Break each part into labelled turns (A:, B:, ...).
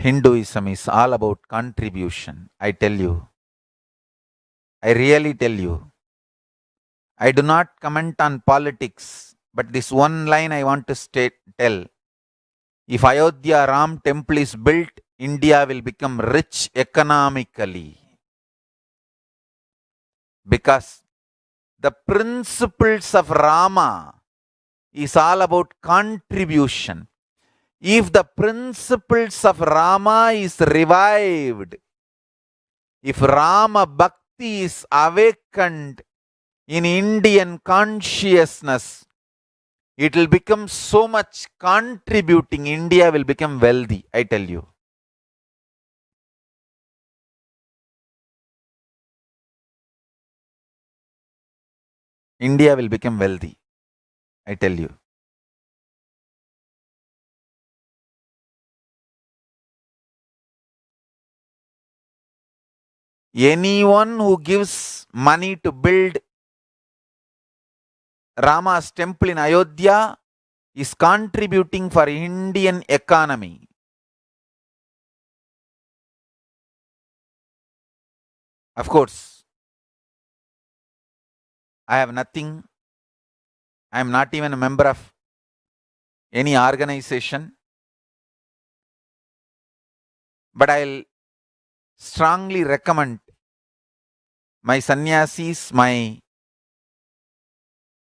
A: Hinduism is all about contribution. I tell you. I really tell you. I do not comment on politics, but this one line I want to tell. If Ayodhya Ram temple is built, India will become rich economically. Because the principles of Rama is all about contribution. If the principles of Rama is revived, if Rama Bhakti is awakened in Indian consciousness, it will become so much contributing. India will become wealthy, I tell you. India will become wealthy, I tell you. Anyone who gives money to build Rama's temple in Ayodhya is contributing for Indian economy. Of course, I have nothing. I am not even a member of any organization. But I'll strongly recommend my sannyasis, my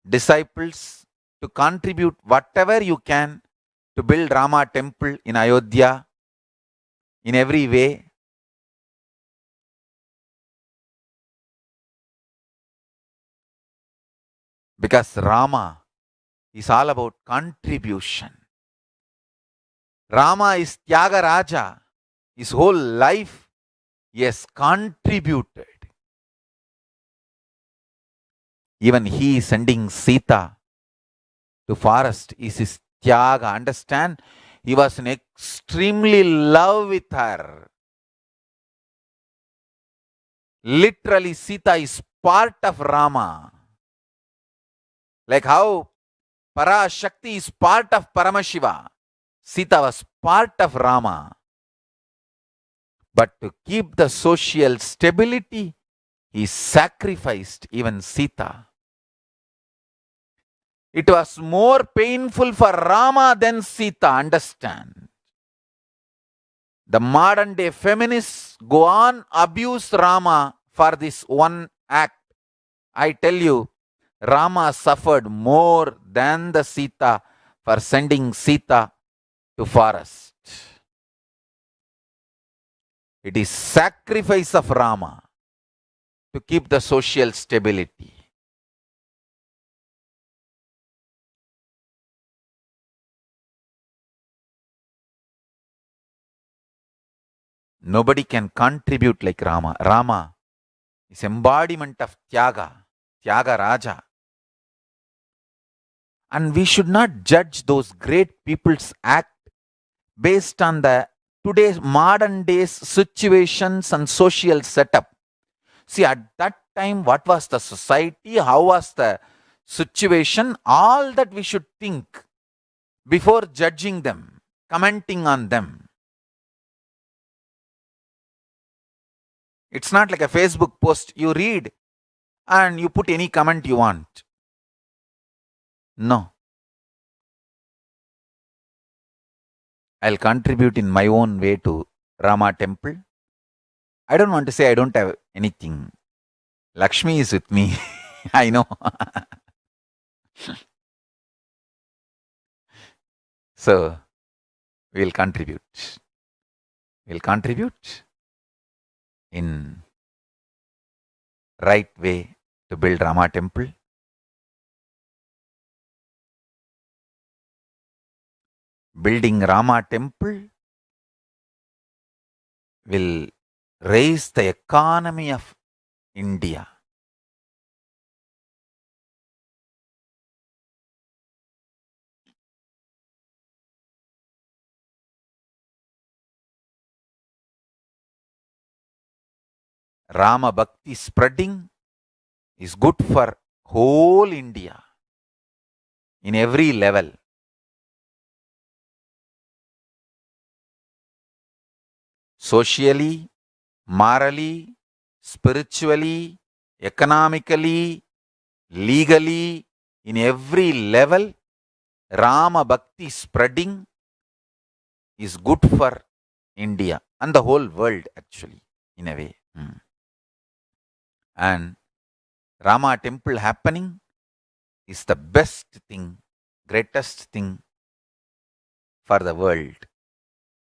A: disciples to contribute whatever you can to build Rama temple in Ayodhya in every way. Because Rama is all about contribution. Rama is Tyagaraja. His whole life he has contributed. Even he sending Sita to forest is his Tyaga. Understand? He was in extremely love with her. Literally, Sita is part of Rama. Like how Parashakti is part of Paramashiva. Sita was part of Rama. But to keep the social stability, he sacrificed even Sita. It was more painful for Rama than Sita, understand. The modern day feminists go on abuse Rama for this one act. I tell you, Rama suffered more than the Sita for sending Sita to forest. It is sacrifice of Rama to keep the social stability. Nobody can contribute like Rama. Rama is embodiment of Tyaga, Tyaga Raja. And we should not judge those great people's act based on the today's modern days situations and social setup. See, at that time, what was the society? How was the situation? All that we should think before judging them, commenting on them. It's not like a Facebook post you read and you put any comment you want. No. I'll contribute in my own way to Rama temple. I don't want to say I don't have anything. Lakshmi is with me. I know. So, we'll contribute. We'll contribute in right way to build Rama temple. Building Rama temple will raise the economy of India. Rama Bhakti spreading is good for whole India in every level. socially, morally, spiritually, economically, legally, in every level, Rama Bhakti spreading is good for India and the whole world actually, in a way. And Rama temple happening is the best thing, greatest thing for the world.